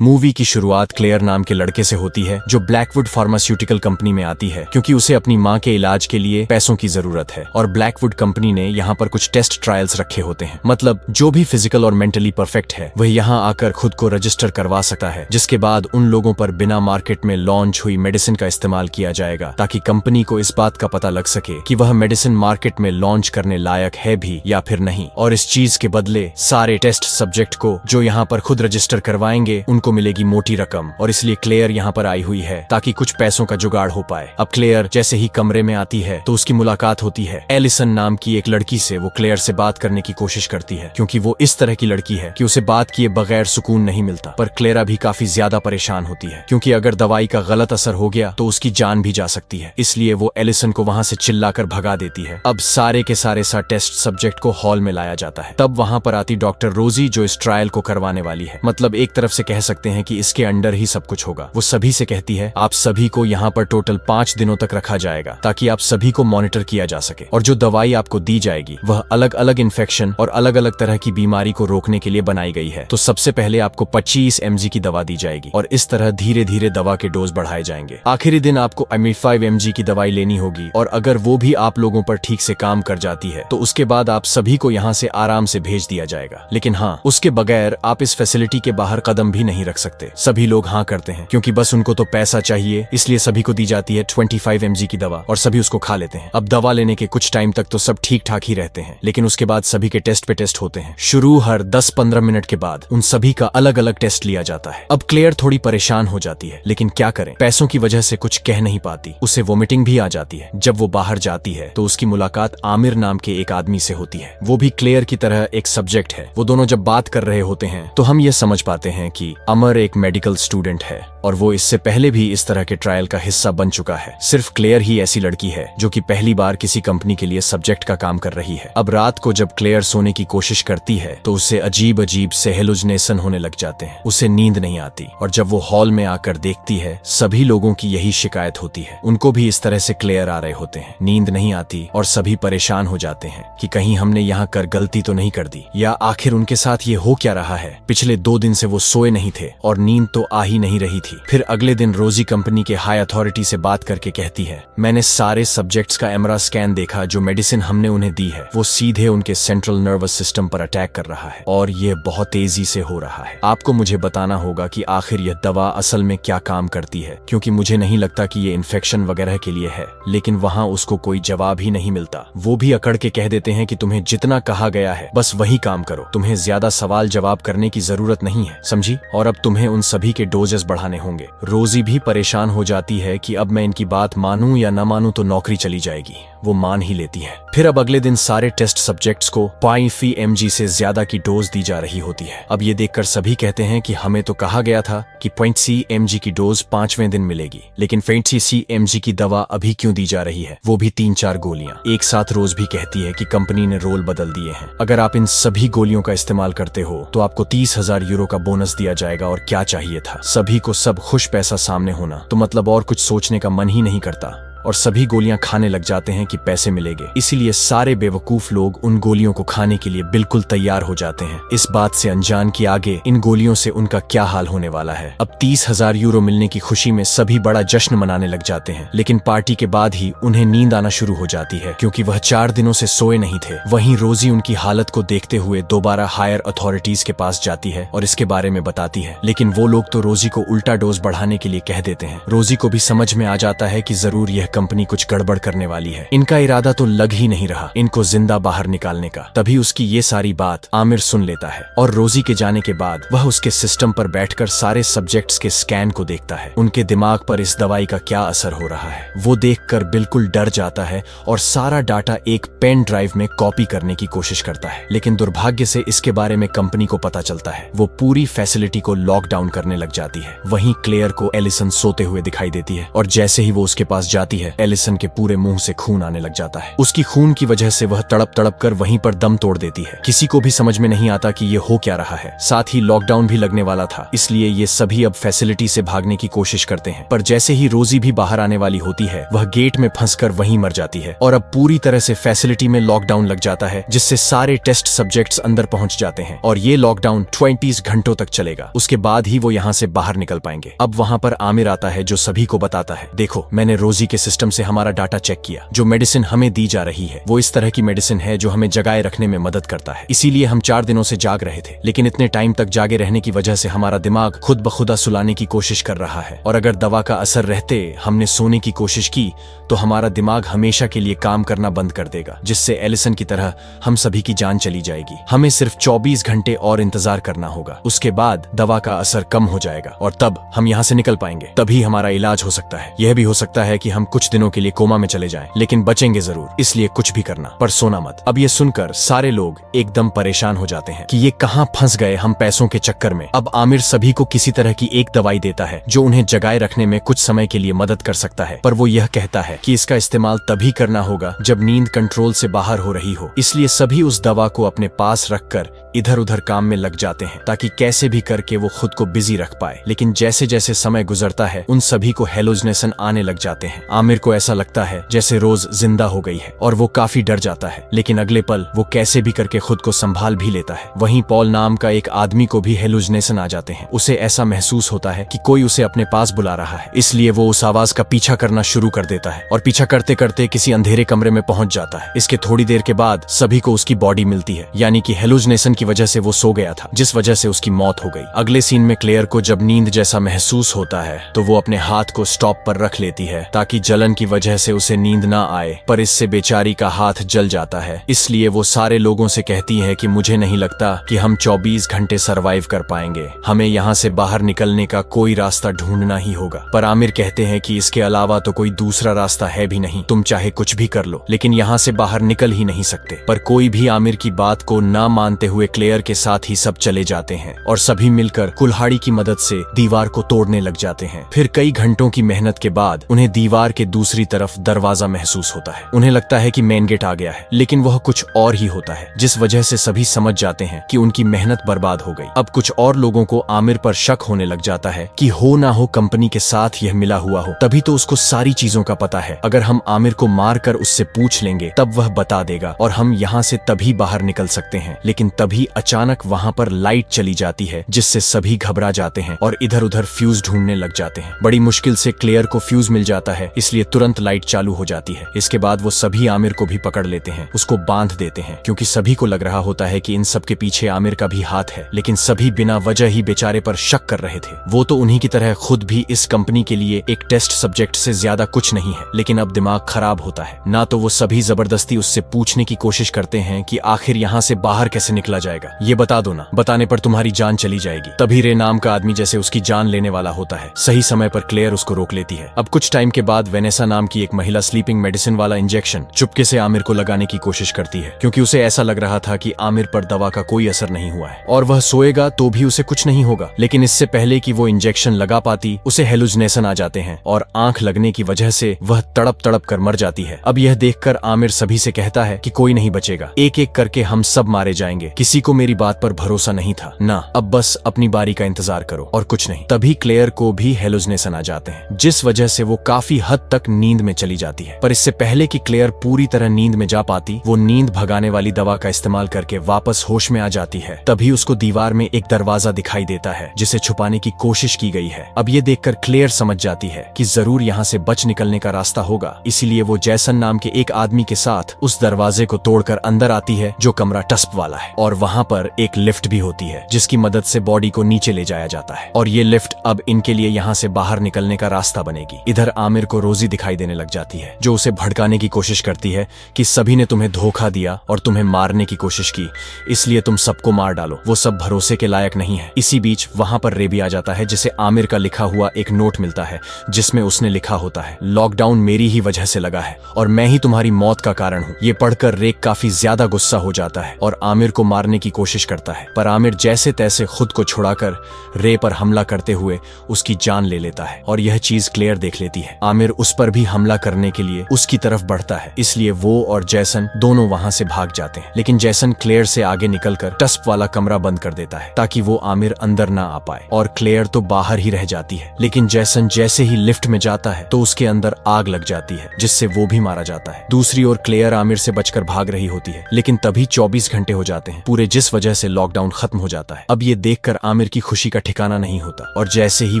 Movie की शुरुआत clear नाम के लड़के से होती है जो ब्लैकवुड फार्मास्यूटिकल कंपनी में आती है क्योंकि उसे अपनी माँ के इलाज के लिए पैसों की जरूरत है और ब्लैकवुड कंपनी ने यहाँ पर कुछ टेस्ट ट्रायल्स रखे होते हैं। मतलब जो भी फिजिकल और मेंटली परफेक्ट है वह यहाँ आकर खुद को रजिस्टर करवा सकता है, जिसके बाद उन लोगों पर बिना मार्केट में लॉन्च हुई मेडिसिन का इस्तेमाल किया जाएगा ताकि कंपनी को इस बात का पता लग सके कि वह मेडिसिन मार्केट में लॉन्च करने लायक है भी या फिर नहीं। और इस चीज के बदले सारे टेस्ट सब्जेक्ट को जो यहाँ पर खुद रजिस्टर करवाएंगे उनको मिलेगी मोटी रकम, और इसलिए क्लेयर यहाँ पर आई हुई है ताकि कुछ पैसों का जुगाड़ हो पाए। अब क्लेयर जैसे ही कमरे में आती है तो उसकी मुलाकात होती है एलिसन नाम की एक लड़की से। वो क्लेयर से बात करने की कोशिश करती है क्योंकि वो इस तरह की लड़की है कि उसे बात किए बगैर सुकून नहीं मिलता। पर क्लेरा भी काफी ज्यादा परेशान होती है क्योंकि अगर दवाई का गलत असर हो गया तो उसकी जान भी जा सकती है, इसलिए वो एलिसन को वहां से चिल्लाकर भगा देती है। अब सारे के सारे टेस्ट सब्जेक्ट को हॉल में लाया जाता है। तब वहां पर आती डॉक्टर रोजी जो इस ट्रायल को करवाने वाली है। मतलब एक तरफ से कह सकते हैं कि इसके अंडर ही सब कुछ होगा। वो सभी से कहती है आप सभी को यहाँ पर टोटल 5 दिनों तक रखा जाएगा ताकि आप सभी को मॉनिटर किया जा सके, और जो दवाई आपको दी जाएगी वह अलग अलग इन्फेक्शन और अलग अलग तरह की बीमारी को रोकने के लिए बनाई गई है। तो सबसे पहले आपको 25 mg की दवा दी जाएगी और इस तरह धीरे धीरे दवा के डोज बढ़ाए जाएंगे। आखिरी दिन आपको 5 mg की दवाई लेनी होगी, और अगर वो भी आप लोगों पर ठीक से काम कर जाती है तो उसके बाद आप सभी को यहाँ से आराम से भेज दिया जाएगा। लेकिन हाँ, उसके बगैर आप इस फैसिलिटी के बाहर कदम भी नहीं रख सकते। सभी लोग हाँ करते हैं क्योंकि बस उनको तो पैसा चाहिए, इसलिए सभी को दी जाती है 25 mg की दवा और सभी उसको खा लेते हैं। अब दवा लेने के कुछ टाइम तक तो सब ठीक ठाक ही रहते हैं, लेकिन उसके बाद सभी के टेस्ट पे टेस्ट होते हैं। शुरू हर 10-15 मिनट के बाद उन सभी का अलग अलग टेस्ट लिया जाता है। अब क्लेयर थोड़ी परेशान हो जाती है, लेकिन क्या करें, पैसों की वजह से कुछ कह नहीं पाती। उसे वोमिटिंग भी आ जाती है। जब वो बाहर जाती है तो उसकी मुलाकात आमिर नाम के एक आदमी से होती है। वो भी क्लेयर की तरह एक सब्जेक्ट है। वो दोनों जब बात कर रहे होते हैं तो हम ये समझ पाते हैं कि अमर एक मेडिकल स्टूडेंट है और वो इससे पहले भी इस तरह के ट्रायल का हिस्सा बन चुका है। सिर्फ क्लेयर ही ऐसी लड़की है जो कि पहली बार किसी कंपनी के लिए सब्जेक्ट का काम कर रही है। अब रात को जब क्लेयर सोने की कोशिश करती है तो उसे अजीब अजीब से हेलुसिनेशन होने लग जाते हैं। उसे नींद नहीं आती, और जब वो हॉल में आकर देखती है सभी लोगों की यही शिकायत होती है। उनको भी इस तरह से क्लेयर आ रहे होते हैं, नींद नहीं आती, और सभी परेशान हो जाते हैं कि कहीं हमने यहाँ कर गलती तो नहीं कर दी, या आखिर उनके साथ ये हो क्या रहा है। पिछले 2 दिन से वो सोए नहीं थे और नींद तो आ ही नहीं रही थी। फिर अगले दिन रोजी कंपनी के हाई अथॉरिटी से बात करके कहती है मैंने सारे सब्जेक्ट्स का एमआरआई स्कैन देखा, जो मेडिसिन हमने उन्हें दी है वो सीधे उनके सेंट्रल नर्वस सिस्टम पर अटैक कर रहा है और ये बहुत तेजी से हो रहा है। आपको मुझे बताना होगा कि आखिर यह दवा असल में क्या काम करती है, क्योंकि मुझे नहीं लगता कि ये इन्फेक्शन वगैरह के लिए है। लेकिन वहाँ उसको कोई जवाब ही नहीं मिलता। वो भी अकड़ के कह देते हैं कि तुम्हें जितना कहा गया है बस वही काम करो, तुम्हें ज्यादा सवाल जवाब करने की जरूरत नहीं है, समझी? और अब तुम्हें उन सभी के डोजेस बढ़ाने होंगे। रोजी भी परेशान हो जाती है कि अब मैं इनकी बात मानूं या न मानूं तो नौकरी चली जाएगी। वो मान ही लेती है। फिर अब अगले दिन सारे टेस्ट सब्जेक्ट्स को 5 mg से ज्यादा की डोज दी जा रही होती है। अब ये देखकर सभी कहते हैं कि हमें तो कहा गया था कि 0.3 mg की डोज 5वें दिन मिलेगी, लेकिन 0.3 mg की दवा अभी क्यों दी जा रही है, वो भी 3-4 गोलियां एक साथ। रोज भी कहती है कि कंपनी ने रोल बदल दिए हैं। अगर आप इन सभी गोलियों का इस्तेमाल करते हो तो आपको 30,000 यूरो का बोनस दिया जाएगा, और क्या चाहिए था। सभी को सब खुश पैसा सामने होना, तो मतलब और कुछ सोचने का मन ही नहीं करता, और सभी गोलियां खाने लग जाते हैं कि पैसे मिलेंगे। इसीलिए सारे बेवकूफ लोग उन गोलियों को खाने के लिए बिल्कुल तैयार हो जाते हैं, इस बात से अनजान कि आगे इन गोलियों से उनका क्या हाल होने वाला है। अब 30,000 यूरो मिलने की खुशी में सभी बड़ा जश्न मनाने लग जाते हैं, लेकिन पार्टी के बाद ही उन्हें नींद आना शुरू हो जाती है क्योंकि वह 4 दिनों से सोए नहीं थे। वहीं रोजी उनकी हालत को देखते हुए दोबारा हायर अथॉरिटीज के पास जाती है और इसके बारे में बताती है, लेकिन वो लोग तो रोजी को उल्टा डोज बढ़ाने के लिए कह देते हैं। रोजी को भी समझ में आ जाता है कि जरूर यह कंपनी कुछ गड़बड़ करने वाली है। इनका इरादा तो लग ही नहीं रहा इनको जिंदा बाहर निकालने का। तभी उसकी ये सारी बात आमिर सुन लेता है, और रोजी के जाने के बाद वह उसके सिस्टम पर बैठकर सारे सब्जेक्ट्स के स्कैन को देखता है। उनके दिमाग पर इस दवाई का क्या असर हो रहा है वो देखकर बिल्कुल डर जाता है और सारा डाटा एक पेन ड्राइव में कॉपी करने की कोशिश करता है। लेकिन दुर्भाग्य से इसके बारे में कंपनी को पता चलता है। वो पूरी फैसिलिटी को लॉकडाउन करने लग जाती है। वहीं क्लेयर को एलिसन सोते हुए दिखाई देती है, और जैसे ही वो उसके पास जाती है, एलिसन के पूरे मुंह से खून आने लग जाता है। उसकी खून की वजह से वह तड़प तड़प कर वहीं पर दम तोड़ देती है। किसी को भी समझ में नहीं आता कि ये हो क्या रहा है। साथ ही लॉकडाउन भी लगने वाला था, इसलिए ये सभी अब फैसिलिटी से भागने की कोशिश करते हैं। पर जैसे ही रोजी भी बाहर आने वाली होती है, वह गेट में फंसकर वहीं मर जाती है। और अब पूरी तरह से फैसिलिटी में लॉकडाउन लग जाता है, जिससे सारे टेस्ट सब्जेक्ट्स अंदर पहुंच जाते हैं और ये लॉकडाउन 20 घंटों तक चलेगा। उसके बाद ही वो यहाँ से बाहर निकल पाएंगे। अब वहाँ पर आमिर आता है, जो सभी को बताता है, देखो मैंने रोजी के सिस्टम से हमारा डाटा चेक किया। जो मेडिसिन हमें दी जा रही है वो इस तरह की मेडिसिन है जो हमें जगाए रखने में मदद करता है। इसीलिए हम 4 दिनों से जाग रहे थे, लेकिन इतने टाइम तक जागे रहने की वजह से हमारा दिमाग खुद ब खुदा सुलाने की कोशिश कर रहा है। और अगर दवा का असर रहते हमने सोने की कोशिश की तो हमारा दिमाग हमेशा के लिए काम करना बंद कर देगा, जिससे एलिसन की तरह हम सभी की जान चली जाएगी। हमें सिर्फ 24 घंटे और इंतजार करना होगा। उसके बाद दवा का असर कम हो जाएगा और तब हम यहाँ से निकल पाएंगे। तभी हमारा इलाज हो सकता है। यह भी हो सकता है कि हम कुछ दिनों के लिए कोमा में चले जाएं, लेकिन बचेंगे जरूर, इसलिए कुछ भी करना, पर सोना मत। अब ये सुनकर सारे लोग एकदम परेशान हो जाते हैं कि ये कहाँ फंस गए हम पैसों के चक्कर में। अब आमिर सभी को किसी तरह की एक दवाई देता है जो उन्हें जगाए रखने में कुछ समय के लिए मदद कर सकता है, पर वो यह कहता है कि इसका इस्तेमाल तभी करना होगा जब नींद कंट्रोल से बाहर हो रही हो। इसलिए सभी उस दवा को अपने पास रखकर इधर उधर काम में लग जाते हैं ताकि कैसे भी करके वो खुद को बिजी रख पाए। लेकिन जैसे जैसे समय गुजरता है उन सभी को हेलुसिनेशन आने लग जाते हैं। आमिर को ऐसा लगता है जैसे रोज जिंदा हो गई है और वो काफी डर जाता है, लेकिन अगले पल वो कैसे भी करके खुद को संभाल भी लेता है। वहीं पॉल नाम का एक आदमी को भी हेलुसिनेशन आ जाते हैं। उसे ऐसा महसूस होता है कि कोई उसे अपने पास बुला रहा है, इसलिए वो उस आवाज का पीछा करना शुरू कर देता है और पीछा करते करते किसी अंधेरे कमरे में पहुंच जाता है। इसके थोड़ी देर के बाद सभी को उसकी बॉडी मिलती है, यानी कि हेलुसिनेशन की वजह से वो सो गया था, जिस वजह से उसकी मौत हो गई। अगले सीन में क्लेयर को जब नींद जैसा महसूस होता है तो वो अपने हाथ को स्टॉप पर रख लेती है ताकि जलन की वजह से उसे नींद ना आए, पर इससे बेचारी का हाथ जल जाता है। इसलिए वो सारे लोगों से कहती है कि मुझे नहीं लगता कि हम 24 घंटे सरवाइव कर पाएंगे, हमें यहाँ से बाहर निकलने का कोई रास्ता ढूंढना ही होगा। पर आमिर कहते हैं कि इसके अलावा तो कोई दूसरा रास्ता है भी नहीं, तुम चाहे कुछ भी कर लो लेकिन यहाँ से बाहर निकल ही नहीं सकते। पर कोई भी आमिर की बात को ना मानते हुए क्लेयर के साथ ही सब चले जाते हैं और सभी मिलकर कुल्हाड़ी की मदद से दीवार को तोड़ने लग जाते हैं। फिर कई घंटों की मेहनत के बाद उन्हें दीवार के दूसरी तरफ दरवाजा महसूस होता है। उन्हें लगता है कि मेन गेट आ गया है, लेकिन वह कुछ और ही होता है, जिस वजह से सभी समझ जाते हैं कि उनकी मेहनत बर्बाद हो गई। अब कुछ और लोगों को आमिर पर शक होने लग जाता है कि हो ना हो कंपनी के साथ यह मिला हुआ हो, तभी तो उसको सारी चीजों का पता है। अगर हम आमिर को मार कर उससे पूछ लेंगे तब वह बता देगा और हम यहाँ से तभी बाहर निकल सकते हैं। लेकिन तभी अचानक वहाँ पर लाइट चली जाती है, जिससे सभी घबरा जाते हैं और इधर उधर फ्यूज ढूंढने लग जाते हैं। बड़ी मुश्किल से क्लेयर को फ्यूज मिल जाता है, इसलिए तुरंत लाइट चालू हो जाती है। इसके बाद वो सभी आमिर को भी पकड़ लेते हैं, उसको बांध देते हैं, क्योंकि सभी को लग रहा होता है कि इन सब के पीछे आमिर का भी हाथ है। लेकिन सभी बिना वजह ही बेचारे पर शक कर रहे थे। वो तो उन्हीं की तरह खुद भी इस कंपनी के लिए एक टेस्ट सब्जेक्ट से ज्यादा कुछ नहीं है, लेकिन अब दिमाग खराब होता है ना। तो वो सभी जबरदस्ती उससे पूछने की कोशिश करते हैं कि आखिर यहाँ से बाहर कैसे निकला जाएगा, ये बता दो ना, बताने पर तुम्हारी जान चली जाएगी। तभी रे नाम का आदमी जैसे उसकी जान लेने वाला होता है। सही समय पर क्लेयर उसको रोक लेती है। अब कुछ टाइम के बाद वेनेसा नाम की एक महिला स्लीपिंग मेडिसिन वाला इंजेक्शन चुपके से आमिर को लगाने की कोशिश करती है, क्योंकि उसे ऐसा लग रहा था कि आमिर पर दवा का कोई असर नहीं हुआ है और वह सोएगा तो भी उसे कुछ नहीं होगा। लेकिन इससे पहले कि वो इंजेक्शन लगा पाती उसे हेलुसिनेशन आ जाते हैं और आंख लगने की वजह से वह तड़प तड़प कर मर जाती है। अब यह देखकर आमिर सभी से कहता है कि कोई नहीं बचेगा, एक एक करके हम सब मारे जाएंगे। किसी को मेरी बात पर भरोसा नहीं था ना, अब बस अपनी बारी का इंतजार करो और कुछ नहीं। तभी क्लेयर को भी हेलुसिनेशन आ जाते हैं, जिस वजह से वो काफी हद तक नींद में चली जाती है। पर इससे पहले कि क्लेयर पूरी तरह नींद में जा पाती, वो नींद भगाने वाली दवा का इस्तेमाल करके वापस होश में आ जाती है। तभी उसको दीवार में एक दरवाजा दिखाई देता है जिसे छुपाने की कोशिश की गई है। अब ये देखकर क्लेयर समझ जाती है कि जरूर यहाँ से बच निकलने का रास्ता होगा, इसीलिए वो जैसन नाम के एक आदमी के साथ उस दरवाजे को तोड़कर अंदर आती है, जो कमरा टस्प वाला है। और वहाँ पर एक लिफ्ट भी होती है जिसकी मदद से बॉडी को नीचे ले जाया जाता है और ये लिफ्ट अब इनके लिए यहाँ से बाहर निकलने का रास्ता बनेगी। इधर आमिर को रोजी दिखाई देने लग जाती है, जो उसे भड़काने की कोशिश करती है कि सभी ने तुम्हें धोखा दिया और तुम्हें मारने की कोशिश की, इसलिए तुम सबको मार डालो, वो सब भरोसे के लायक नहीं है। इसी बीच वहाँ पर रे भी आ जाता है, जिसे आमिर का लिखा हुआ एक नोट मिलता है जिसमें उसने लिखा होता है, लॉकडाउन मेरी ही वजह से लगा है और मैं ही तुम्हारी मौत का कारण हूँ। ये पढ़कर रे काफी ज्यादा गुस्सा हो जाता है और आमिर को मारने की कोशिश करता है, पर आमिर जैसे तैसे खुद को छुड़ाकर रे पर हमला करते हुए उसकी जान ले लेता है और यह चीज क्लेयर देख लेती है। आमिर उस पर भी हमला करने के लिए उसकी तरफ बढ़ता है। इसलिए वो और जैसन दोनों वहां से भाग जाते हैं, लेकिन जैसन क्लेयर से आगे निकलकर टस्प वाला कमरा बंद कर देता है ताकि वो आमिर अंदर ना आ पाए, और क्लेयर तो बाहर ही रह जाती है। लेकिन जैसन जैसे ही लिफ्ट में जाता है तो उसके अंदर आग लग जाती है, जिससे वो भी मारा जाता है। दूसरी ओर क्लेयर आमिर से बचकर भाग रही होती है, लेकिन तभी 24 घंटे हो जाते हैं पूरे, जिस वजह से लॉकडाउन खत्म हो जाता है। अब ये देखकर आमिर की खुशी का ठिकाना नहीं होता, और जैसे ही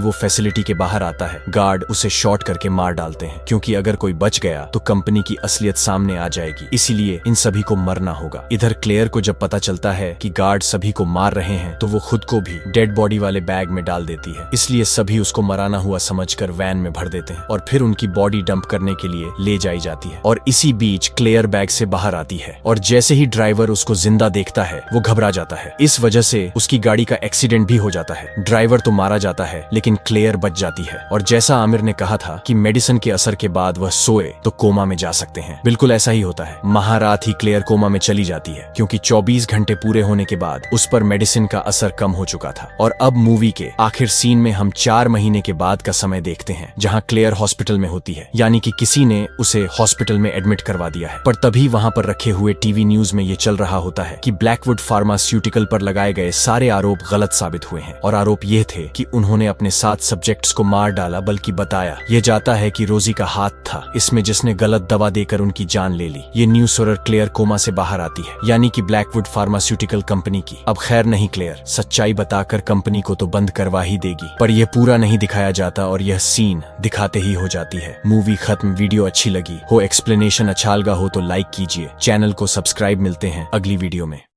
वो फैसिलिटी के बाहर आता है गार्ड उसे शॉट करके मार डालते हैं, क्योंकि अगर कोई बच गया तो कंपनी की असलियत सामने आ जाएगी, इसीलिए इन सभी को मरना होगा। इधर क्लेयर को जब पता चलता है कि गार्ड सभी को मार रहे हैं तो वो खुद को भी डेड बॉडी वाले बैग में डाल देती है, इसलिए सभी उसको मराना हुआ समझकर वैन में भर देते हैं और फिर उनकी बॉडी डंप करने के लिए ले जाई जाती है। और इसी बीच क्लेयर बैग से बाहर आती है, और जैसे ही ड्राइवर उसको जिंदा देखता है वो घबरा जाता है। इस वजह से उसकी गाड़ी का एक्सीडेंट भी हो जाता है। ड्राइवर तो मारा जाता है लेकिन क्लेयर बच जाती है, और जैसा आमिर ने कहा था कि मेडिसिन के असर के बाद वह सोए तो कोमा में जा सकते हैं, बिल्कुल ऐसा ही होता है। महारात ही क्लेयर कोमा में चली जाती है, क्योंकि 24 घंटे पूरे होने के बाद उस पर मेडिसिन का असर कम हो चुका था। और अब मूवी के आखिर सीन में हम 4 महीने के बाद का समय देखते हैं, जहां क्लेयर हॉस्पिटल में होती है, यानी कि किसी ने उसे हॉस्पिटल में एडमिट करवा दिया है। पर तभी वहां पर रखे हुए टीवी न्यूज में ये चल रहा होता है कि ब्लैकवुड फार्मास्यूटिकल पर लगाए गए सारे आरोप गलत साबित हुए हैं, और आरोप ये थे कि उन्होंने अपने 7 सब्जेक्ट्स को मार डाला, बल्कि बताया यह जाता है कि रोजी का हाथ था इसमें जिसने गलत दवा देकर उनकी जान ले ली। ये न्यूज सुनकर क्लेयर कोमा से बाहर आती है, यानी कि ब्लैकवुड फार्मास्यूटिकल कंपनी की। अब खैर नहीं, क्लेयर सच्चाई बताकर कंपनी को तो बंद करवा ही देगी, पर यह पूरा नहीं दिखाया जाता और यह सीन दिखाते ही हो जाती है। मूवी खत्म। वीडियो अच्छी लगी हो, एक्सप्लेनेशन अच्छा लगा हो तो लाइक कीजिए, चैनल को सब्सक्राइब। मिलते हैं अगली वीडियो में।